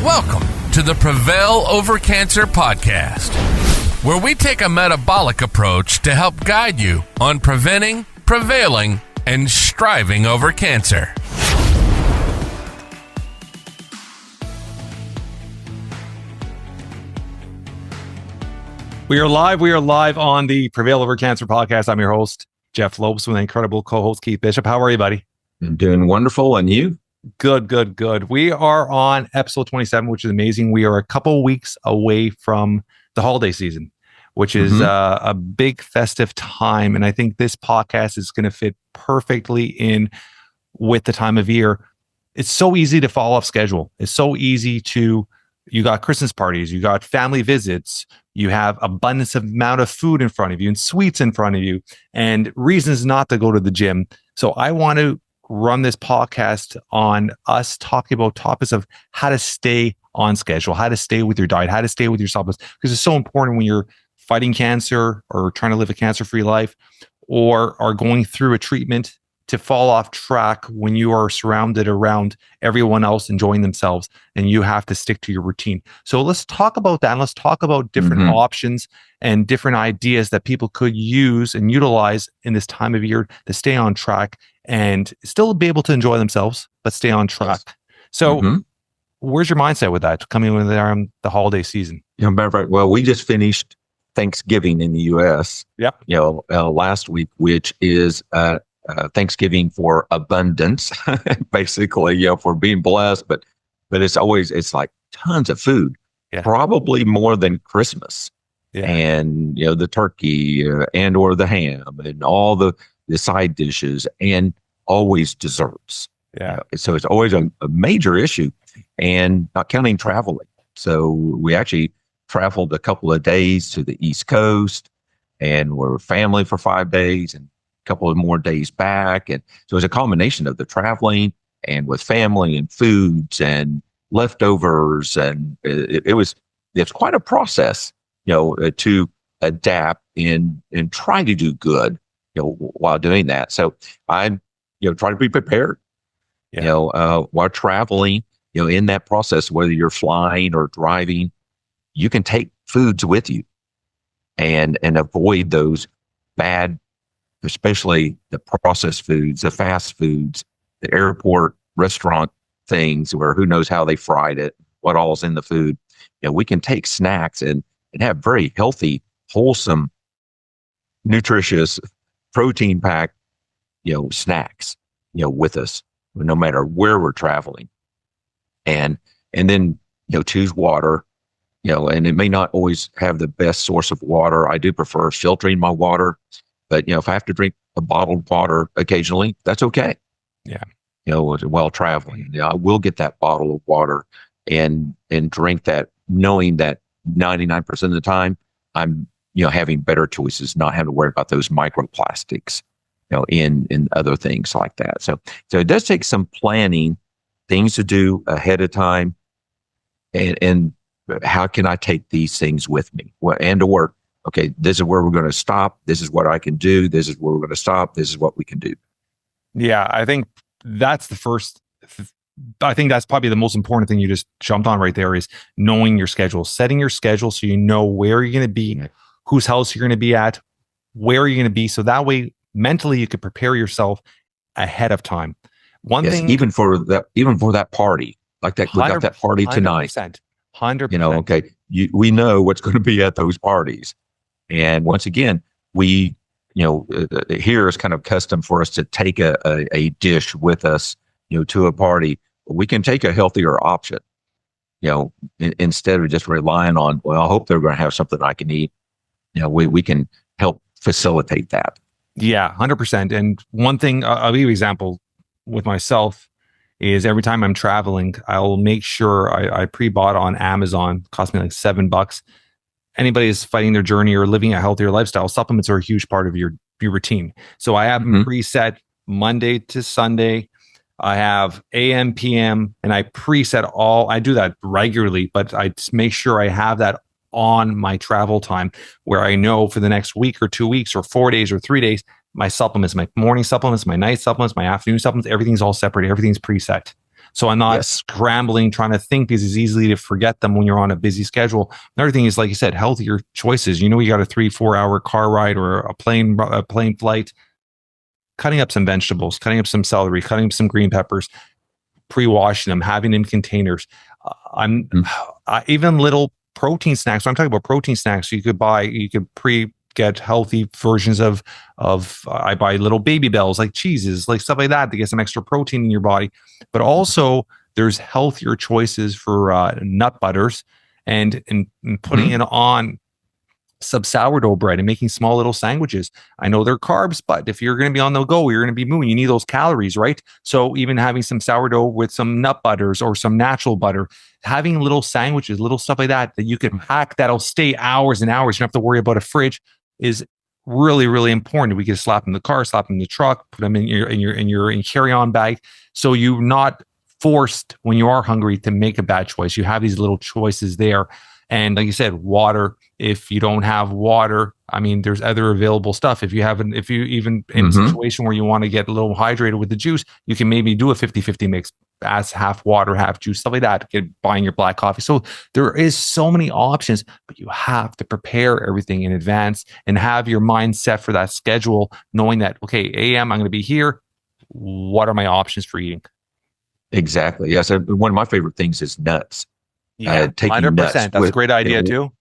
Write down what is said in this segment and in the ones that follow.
Welcome to the Prevail Over Cancer Podcast, where we take a metabolic approach to help guide you on preventing, prevailing, and striving over cancer. We are live on the Prevail Over Cancer Podcast. I'm your host, Jeff Lopes, with an incredible co-host, Keith Bishop. How are you, buddy? I'm doing wonderful. And you? Good. We are on episode 27, which is amazing. We are a couple weeks away from the holiday season, which is a big festive time. And I think this podcast is going to fit perfectly in with the time of year. It's so easy to fall off schedule. It's so easy to, you got Christmas parties, you got family visits, you have abundance of amount of food in front of you and sweets in front of you and reasons not to go to the gym. So I want to run this podcast on us talking about topics of how to stay on schedule, how to stay with your diet, how to stay with your supplements, because it's so important when you're fighting cancer or trying to live a cancer-free life or are going through a treatment to fall off track when you are surrounded around everyone else enjoying themselves and you have to stick to your routine. So let's talk about that. And let's talk about different options and different ideas that people could use and utilize in this time of year to stay on track and still be able to enjoy themselves, but stay on track. So where's your mindset with that coming in the holiday season? Well, we just finished Thanksgiving in the U.S. Yep. Last week, which is Thanksgiving for abundance, basically, for being blessed. But it's like tons of food, probably more than Christmas. Yeah. And, the turkey and or the ham and all the side dishes and always desserts. Yeah. So it's always a major issue, and not counting traveling. So we actually traveled a couple of days to the East Coast and we're family for 5 days and a couple of more days back. And so it's a combination of the traveling and with family and foods and leftovers. And it's quite a process, to adapt and try to do good, while doing that. So I, try to be prepared, while traveling, in that process, whether you're flying or driving, you can take foods with you and avoid those bad, especially the processed foods, the fast foods, the airport restaurant things where who knows how they fried it, what all's in the food. We can take snacks and have very healthy, wholesome, nutritious, protein packed, snacks, with us, no matter where we're traveling. And then, choose water, and it may not always have the best source of water. I do prefer filtering my water, but, if I have to drink a bottled water occasionally, that's okay. Yeah. While traveling, I will get that bottle of water and drink that, knowing that 99% of the time I'm, having better choices, not having to worry about those microplastics, in other things like that. So it does take some planning, things to do ahead of time. And how can I take these things with me? Okay, this is where we're going to stop. This is what I can do. This is where we're going to stop. This is what we can do. Yeah, I think that's I think that's probably the most important thing you just jumped on right there is knowing your schedule, setting your schedule so you know where you're going to be, whose house you're going to be at, where you're going to be. So that way, mentally, you could prepare yourself ahead of time. One thing, even for that party, like that, we got that party tonight. 100%. Okay, we know what's going to be at those parties, and once again, we, here is kind of custom for us to take a dish with us, to a party. We can take a healthier option, instead of just relying on, well, I hope they're going to have something I can eat. We can help facilitate that. Yeah, 100%. And one thing, I'll give you an example with myself is every time I'm traveling, I'll make sure I pre-bought on Amazon. It cost me like $7. Anybody is fighting their journey or living a healthier lifestyle, supplements are a huge part of your routine. So I have them preset Monday to Sunday. I have AM, PM, and I preset I do that regularly, but I just make sure I have that on my travel time where I know for the next week or 2 weeks or 4 days or 3 days, my supplements, my morning supplements, my night supplements, my afternoon supplements, everything's all separate. Everything's preset. So I'm not scrambling, trying to think, because it's easy to forget them when you're on a busy schedule. Another thing is, like you said, healthier choices. You got a 3-4 hour car ride or a plane flight, cutting up some vegetables, cutting up some celery, cutting up some green peppers, pre-washing them, having them in containers. Even little protein snacks. So I'm talking about protein snacks. You could get healthy versions of I buy little Baby Bells, like cheeses, like stuff like that, to get some extra protein in your body. But also there's healthier choices for nut butters and putting it on some sourdough bread and making small little sandwiches. I know they're carbs, but if you're going to be on the go, you're going to be moving, you need those calories, right? So even having some sourdough with some nut butters or some natural butter, having little sandwiches, little stuff like that you can pack that'll stay hours and hours. You don't have to worry about a fridge, is really, really important. We can slap them in the car, slap them in the truck, put them in your carry-on bag. So you're not forced when you are hungry to make a bad choice. You have these little choices there. And like you said, water. If you don't have water, I mean, there's other available stuff. If you even in a situation where you want to get a little hydrated with the juice, you can maybe do a 50-50 mix, as half water, half juice, stuff like that. Buying your black coffee. So there is so many options, but you have to prepare everything in advance and have your mind set for that schedule, knowing that, okay, AM, I'm going to be here. What are my options for eating? Exactly. Yes. One of my favorite things is nuts. Yeah, 100%. That's a great idea too.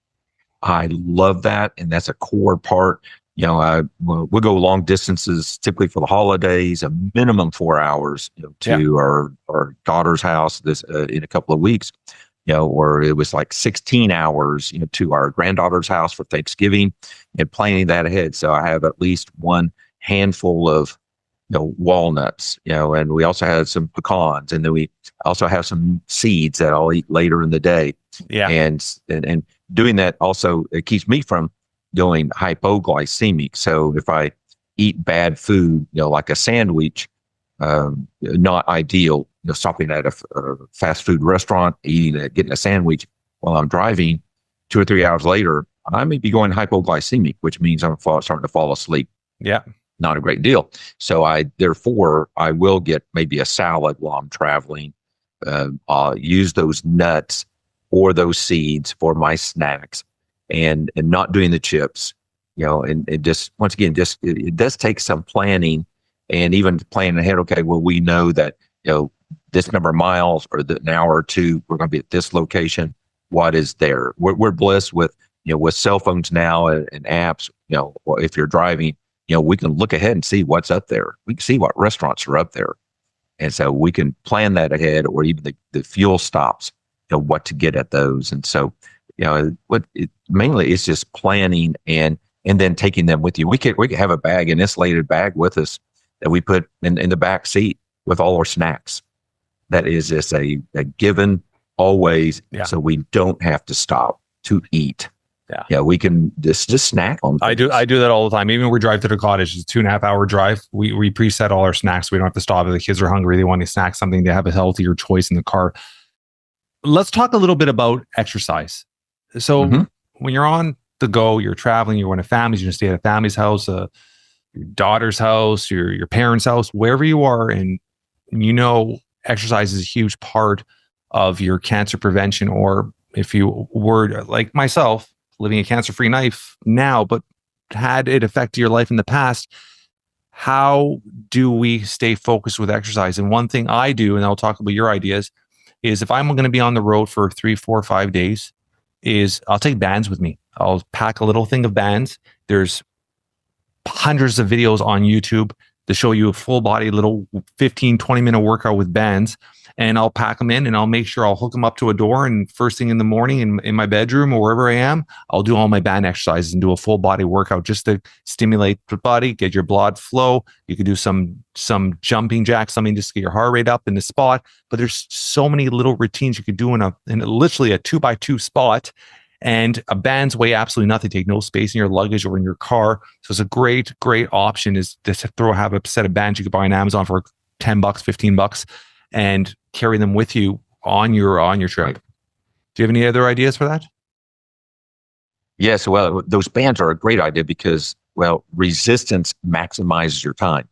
I love that. And that's a core part. We'll go long distances, typically for the holidays, a minimum 4 hours to our daughter's house in a couple of weeks, or it was like 16 hours, to our granddaughter's house for Thanksgiving, and planning that ahead. So I have at least one handful of walnuts, and we also had some pecans, and then we also have some seeds that I'll eat later in the day. Yeah. And doing that also, it keeps me from going hypoglycemic. So if I eat bad food, like a sandwich, not ideal, stopping at a fast food restaurant, getting a sandwich while I'm driving, 2 or 3 hours later, I may be going hypoglycemic, which means I'm starting to fall asleep. Yeah. Not a great deal. So therefore I will get maybe a salad while I'm traveling. I'll use those nuts or those seeds for my snacks, and not doing the chips, and it just, once again, it does take some planning, and even planning ahead. Okay, well, we know that, this number of miles or an hour or two, we're going to be at this location. What is there? We're blessed with, with cell phones now and apps, if you're driving, we can look ahead and see what's up there. We can see what restaurants are up there. And so we can plan that ahead, or even the fuel stops, what to get at those. And so, mainly it's just planning and then taking them with you. We could have an insulated bag with us that we put in the back seat with all our snacks. That is just a given always. Yeah. So we don't have to stop to eat. Yeah, we can just snack on things. I do that all the time. Even when we drive to the cottage, it's a 2.5 hour drive. We preset all our snacks. We don't have to stop if the kids are hungry. They want to snack something. They have a healthier choice in the car. Let's talk a little bit about exercise. So when you're on the go, you're traveling, you're going to families, you're going to stay at a family's house, your daughter's house, your parents' house, wherever you are, and exercise is a huge part of your cancer prevention. Or if you were like myself, living a cancer-free life now, but had it affect your life in the past, how do we stay focused with exercise? And one thing I do, and I'll talk about your ideas, is if I'm going to be on the road for 3, 4, 5 days, is I'll take bands with me. I'll pack a little thing of bands. There's hundreds of videos on YouTube to show you a full body, little 15, 20 minute workout with bands. And I'll pack them in, and I'll make sure I'll hook them up to a door. And first thing in the morning in my bedroom or wherever I am, I'll do all my band exercises and do a full body workout just to stimulate the body, get your blood flow. You can do some jumping jacks, something just to get your heart rate up in the spot. But there's so many little routines you could do in literally a 2x2 spot. And a bands weigh absolutely nothing. Take no space in your luggage or in your car. So it's a great option is to have a set of bands you could buy on Amazon for $10, $15, and carry them with you on your trip. Right. Do you have any other ideas for that? Yes. Well, those bands are a great idea because, resistance maximizes your time.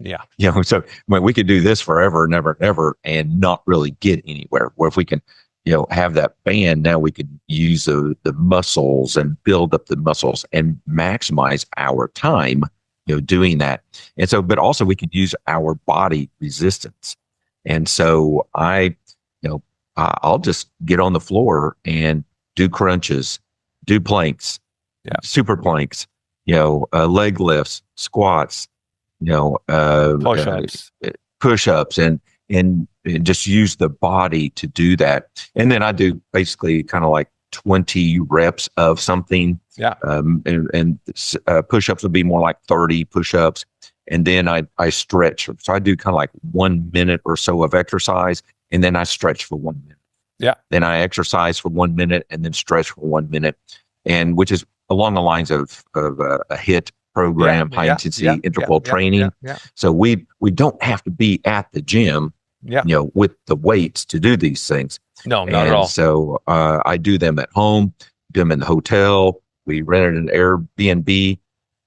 Yeah. So I mean, we could do this forever, never, ever, and not really get anywhere. Where if we can, have that band, now we could use the muscles and build up the muscles and maximize our time, doing that. And so, but also we could use our body resistance. And so I'll just get on the floor and do crunches, do planks, super planks, leg lifts, squats, push-ups, and just use the body to do that. And then I do basically kind of like 20 reps of something. Yeah. And push-ups would be more like 30 push-ups. And then I stretch. So I do kind of like 1 minute or so of exercise, and then I stretch for 1 minute. Yeah. Then I exercise for 1 minute and then stretch for 1 minute, and which is along the lines of a HIIT program, high intensity interval training. Yeah. So we don't have to be at the gym, with the weights to do these things. No, not at all. So I do them at home, do them in the hotel. We rented an Airbnb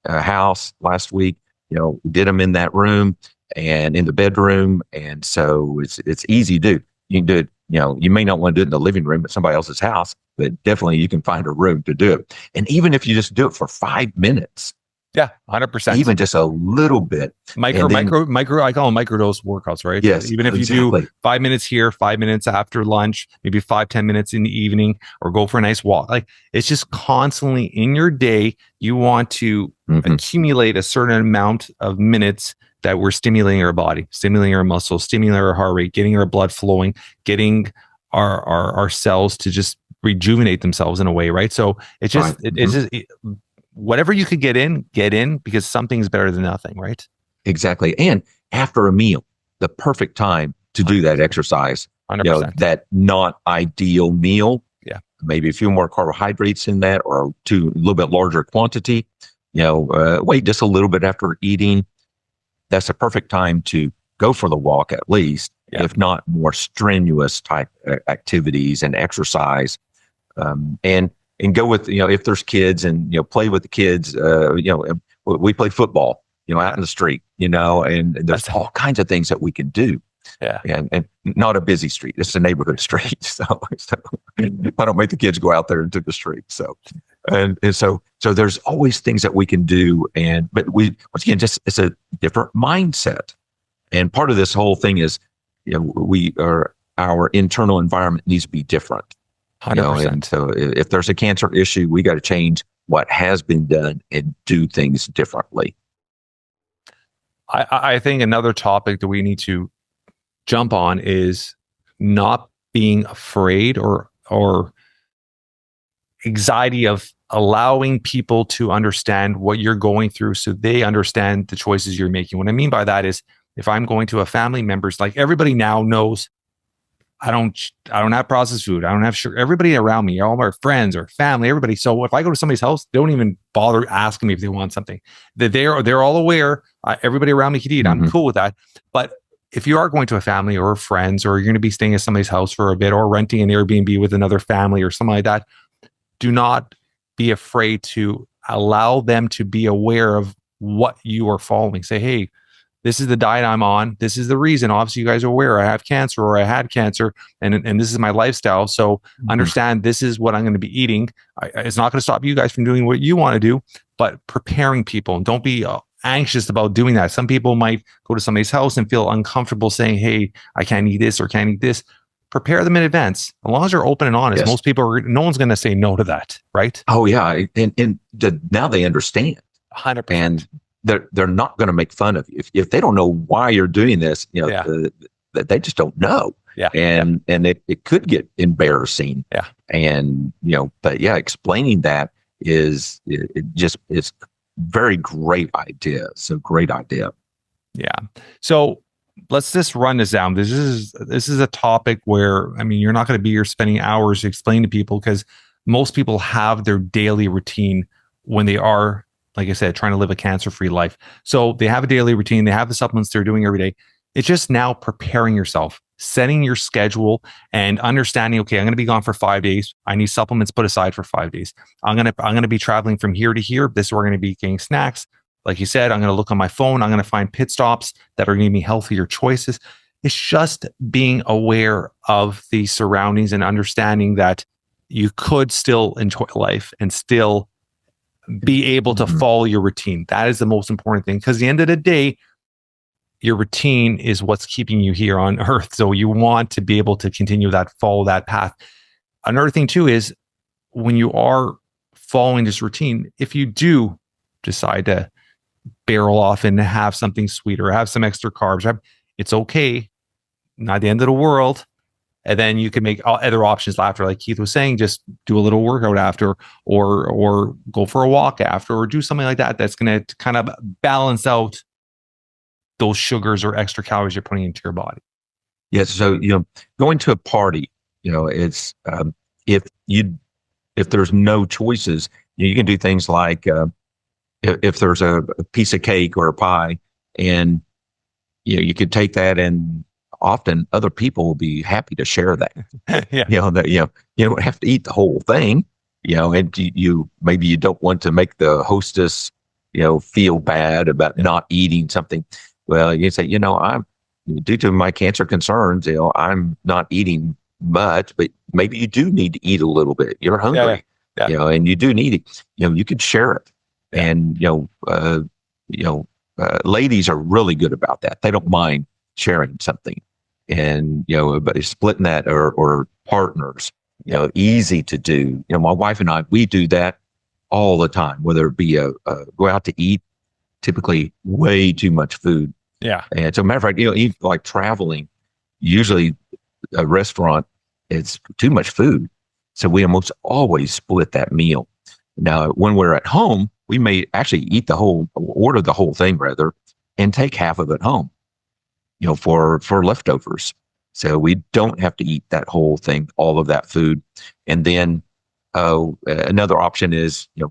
house last week. We did them in that room and in the bedroom. And so it's easy to do. You can do it, you may not want to do it in the living room at somebody else's house, but definitely you can find a room to do it. And even if you just do it for 5 minutes. Yeah, 100%. Even just a little bit. Micro, I call them microdose workouts, right? Yes. Even if you do 5 minutes here, 5 minutes after lunch, maybe 5-10 minutes in the evening, or go for a nice walk. Like, it's just constantly in your day, you want to accumulate a certain amount of minutes that we're stimulating our body, stimulating our muscles, stimulating our heart rate, getting our blood flowing, getting our cells to just rejuvenate themselves in a way, right? So it's just, whatever you could get in, because something's better than nothing, right? Exactly. And after a meal, the perfect time to do that exercise. 100%. That not ideal meal. Yeah. Maybe a few more carbohydrates in that, or a little bit larger quantity. Wait just a little bit after eating. That's a perfect time to go for the walk, at least, if not more strenuous type activities and exercise. And go with, if there's kids, and, play with the kids. We play football, out in the street, and there's all kinds of things that we can do. Yeah. And not a busy street. It's a neighborhood street. So I don't make the kids go out there into the street. So there's always things that we can do. But once again, it's a different mindset. And part of this whole thing is, our internal environment needs to be different. 100%. And so if there's a cancer issue, we got to change what has been done and do things differently. I think another topic that we need to jump on is not being afraid or anxiety of allowing people to understand what you're going through, so they understand the choices you're making. What I mean by that is, if I'm going to a family member's, like, everybody now knows I don't have processed food. I don't have sugar. Everybody around me, all my friends or family, everybody. So if I go to somebody's house, they don't even bother asking me if they want something. They're all aware. Everybody around me can eat. I'm cool with that. But if you are going to a family or friends, or you're going to be staying at somebody's house for a bit, or renting an Airbnb with another family or something like that, do not be afraid to allow them to be aware of what you are following. Say, hey, this is the diet I'm on. This is the reason. Obviously, you guys are aware I have cancer, or I had cancer, and this is my lifestyle. So understand, this is what I'm going to be eating. It's not going to stop you guys from doing what you want to do, but preparing people. And don't be anxious about doing that. Some people might go to somebody's house and feel uncomfortable saying, hey, I can't eat this or can't eat this. Prepare them in advance. As long as you're open and honest, most people no one's going to say no to that, right? Oh, yeah. And now they understand. 100%. And they're not going to make fun of you if they don't know why you're doing this. They just don't know. Yeah. And it could get embarrassing. Yeah. And but explaining that is it's very great idea. So great idea. Yeah. So let's just run this down. This is a topic where, I mean, you're not going to be here spending hours to explain to people, because most people have their daily routine when they are, like I said, trying to live a cancer-free life. So they have a daily routine. They have the supplements they're doing every day. It's just now preparing yourself, setting your schedule, and understanding, okay, I'm going to be gone for 5 days. I need supplements put aside for 5 days. I'm going to be traveling from here to here. This is where we're going to be getting snacks. Like you said, I'm going to look on my phone. I'm going to find pit stops that are going to give me healthier choices. It's just being aware of the surroundings and understanding that you could still enjoy life and still be able to follow your routine. That is the most important thing, because at the end of the day, your routine is what's keeping you here on earth. So you want to be able to continue that, follow that path. Another thing too is when you are following this routine, if you do decide to barrel off and have something sweeter, have some extra carbs, it's okay. Not the end of the world. And then you can make other options after, like Keith was saying, just do a little workout after, or go for a walk after, or do something like that. That's going to kind of balance out those sugars or extra calories you're putting into your body. Yes. So, going to a party, it's, if there's no choices, you can do things like, if there's a piece of cake or a pie, and, you could take that, and often other people will be happy to share that. Yeah. You don't have to eat the whole thing, and maybe you don't want to make the hostess, feel bad about not eating something. Well, you say, I'm, due to my cancer concerns, I'm not eating much, but maybe you do need to eat a little bit. You're hungry, and you do need it. You could share it. Yeah. And, ladies are really good about that. They don't mind sharing something, and, but splitting that, or partners, easy to do. My wife and I, we do that all the time, whether it be go out to eat, typically way too much food. Yeah. And so, matter of fact, even like traveling, usually a restaurant, it's too much food. So we almost always split that meal. Now, when we're at home, we may actually order the whole thing rather, and take half of it home, for leftovers. So we don't have to eat that whole thing, all of that food. And then another option is, you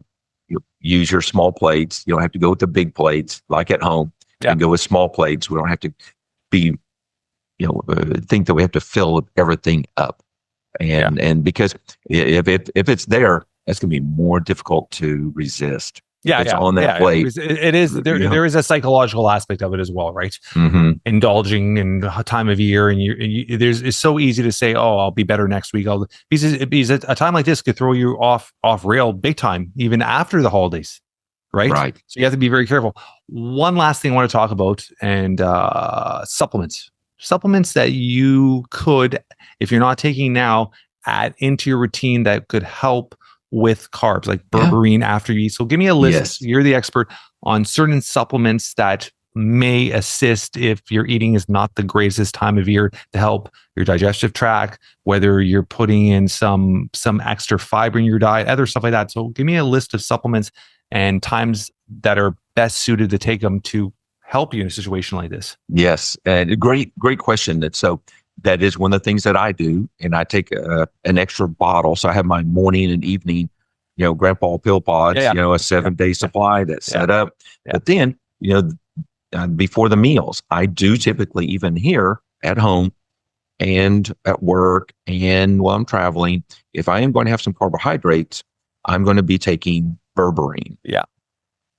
use your small plates. You don't have to go with the big plates like at home. And go with small plates. We don't have to be, think that we have to fill everything up. And because if it's there, that's going to be more difficult to resist. It's on that plate. It is. There is a psychological aspect of it as well, right? Mm-hmm. Indulging in a time of year, and it's so easy to say, "Oh, I'll be better next week." Because a time like this could throw you off rail big time, even after the holidays, right? Right. So you have to be very careful. One last thing I want to talk about, and supplements. Supplements that you could, if you're not taking now, add into your routine that could help with carbs, like berberine after you eat. So give me a list. Yes. You're the expert on certain supplements that may assist if your eating is not the greatest time of year to help your digestive tract, whether you're putting in some extra fiber in your diet, other stuff like that. So give me a list of supplements and times that are best suited to take them to help you in a situation like this. Yes. And great question. That is one of the things that I do. And I take an extra bottle. So I have my morning and evening, grandpa pill pods, a 7-day supply that's set up. Yeah. But then, before the meals, I do typically, even here at home and at work and while I'm traveling, if I am going to have some carbohydrates, I'm going to be taking berberine. Yeah.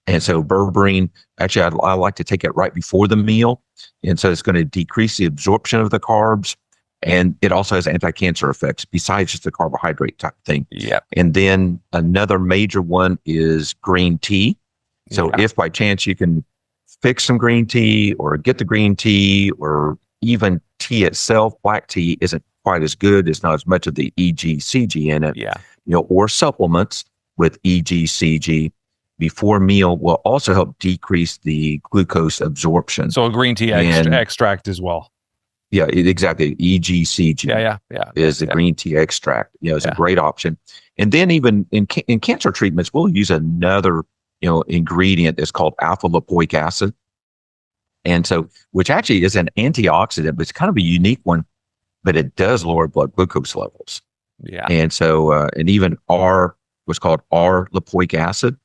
And so berberine, actually, I like to take it right before the meal. And so it's going to decrease the absorption of the carbs. And it also has anti-cancer effects besides just the carbohydrate type thing. Yeah. And then another major one is green tea. So if by chance you can fix some green tea or get the green tea, or even tea itself, black tea isn't quite as good. It's not as much of the EGCG in it. Yeah. Or supplements with EGCG before meal will also help decrease the glucose absorption. So a green tea extract as well. Yeah, exactly. EGCG is the green tea extract. It's a great option. And then even in cancer treatments, we'll use another, ingredient that's called alpha lipoic acid. And so, which actually is an antioxidant, but it's kind of a unique one, but it does lower blood glucose levels. Yeah. And so, and even what's called R-lipoic acid,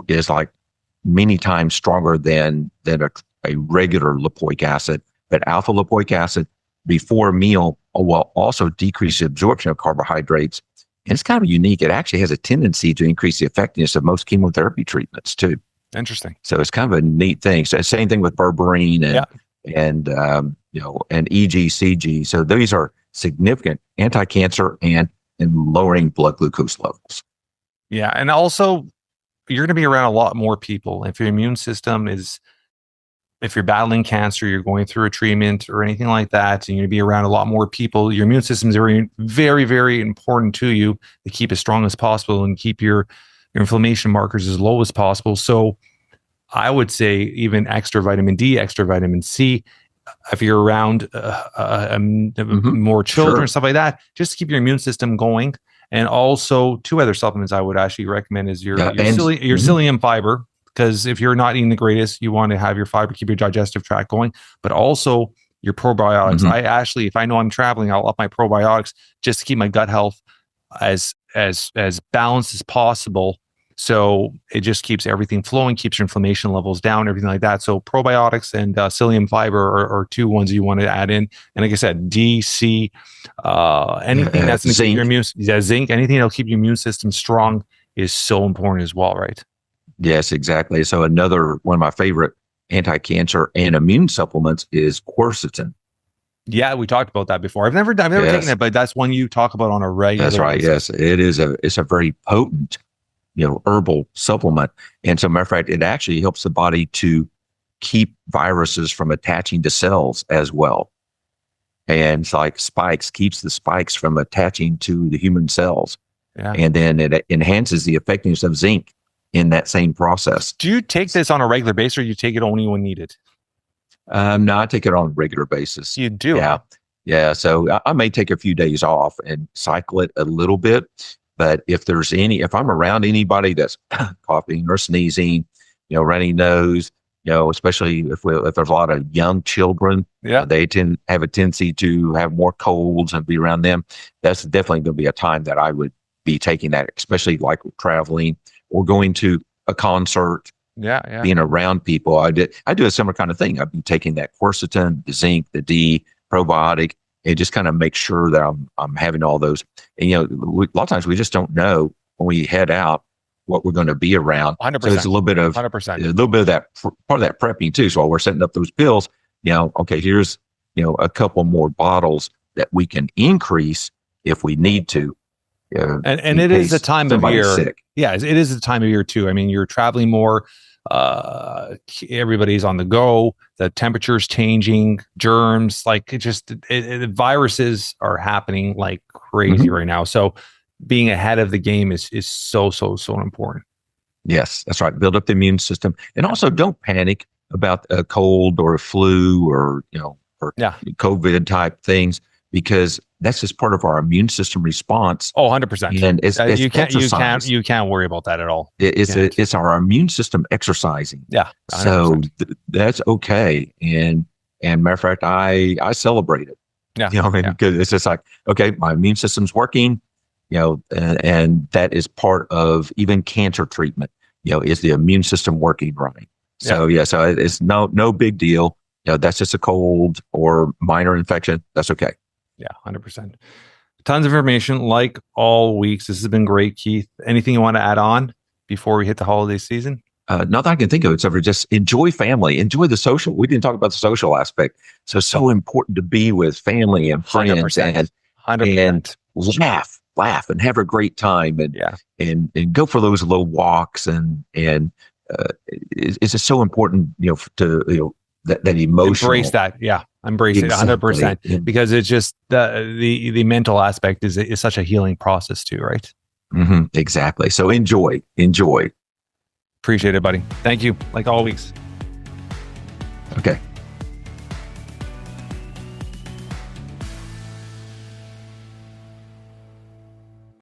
is like many times stronger than a regular lipoic acid. But alpha lipoic acid before a meal will also decrease the absorption of carbohydrates. And it's kind of unique. It actually has a tendency to increase the effectiveness of most chemotherapy treatments too. Interesting. So it's kind of a neat thing. So same thing with berberine and EGCG. So these are significant anti-cancer and lowering blood glucose levels. Yeah. And also, you're going to be around a lot more people. If your immune system if you're battling cancer, you're going through a treatment or anything like that, and you're going to be around a lot more people, your immune system is very, very, very important to you to keep as strong as possible and keep your inflammation markers as low as possible. So I would say even extra vitamin D, extra vitamin C, if you're around more children, stuff like that, just to keep your immune system going. And also 2 other supplements I would actually recommend is your psyllium fiber, because if you're not eating the greatest, you want to have your fiber, keep your digestive tract going, but also your probiotics. I actually, if I know I'm traveling, I'll up my probiotics just to keep my gut health as balanced as possible. So it just keeps everything flowing, keeps your inflammation levels down, everything like that. So probiotics and psyllium fiber are 2 ones you want to add in. And like I said, D, C, anything that's going to keep your immune, zinc, anything that'll keep your immune system strong is so important as well, right? Yes, exactly. So another one of my favorite anti-cancer and immune supplements is quercetin. Yeah, we talked about that before. I've never taken it, but that's one you talk about on a regular basis. That's right. Yes, it's a very potent, herbal supplement. And so, matter of fact, it actually helps the body to keep viruses from attaching to cells as well. And it's like spikes, keeps the spikes from attaching to the human cells. Yeah. And then it enhances the effectiveness of zinc in that same process. Do you take this on a regular basis, or you take it only when needed? No, I take it on a regular basis. You do? Yeah. Yeah. So I may take a few days off and cycle it a little bit. But if I'm around anybody that's coughing or sneezing, runny nose, especially if there's a lot of young children, they have a tendency to have more colds and be around them. That's definitely going to be a time that I would be taking that, especially like traveling or going to a concert, being around people. I do a similar kind of thing. I've been taking that quercetin, the zinc, the D, probiotic, and just kind of make sure that I'm having all those. And, a lot of times we just don't know when we head out what we're going to be around. 100%. So it's a little bit of 100%. A little bit of that part of that prepping too. So while we're setting up those pills, okay, here's, a couple more bottles that we can increase if we need to. And it is the time of year. Sick. Yeah, it is the time of year too. I mean, you're traveling more. Everybody's on the go. The temperature's changing. Germs, viruses are happening like crazy right now. So being ahead of the game is so important. Yes, that's right. Build up the immune system, and also don't panic about a cold or a flu or COVID type things, because that's just part of our immune system response. Oh, 100%. And it's you can't worry about that at all. It's our immune system exercising. Yeah. 100%. So that's okay. And matter of fact, I celebrate it. Yeah. Because it's just like, okay, my immune system's working, and that is part of even cancer treatment, is the immune system working right. So so it's no big deal. That's just a cold or minor infection. That's okay. Yeah, 100%. Tons of information like all weeks. This has been great, Keith. Anything you want to add on before we hit the holiday season? Nothing I can think of except for just enjoy family, enjoy the social. We didn't talk about the social aspect. So important to be with family and friends 100%. and laugh and have a great time and go for those low walks and it's just so important, to that emotional. Embrace that. Yeah. Embrace it 100%, because it's just the mental aspect is such a healing process too, right? Mm-hmm, exactly. So enjoy. Appreciate it, buddy. Thank you. Like all weeks. Okay.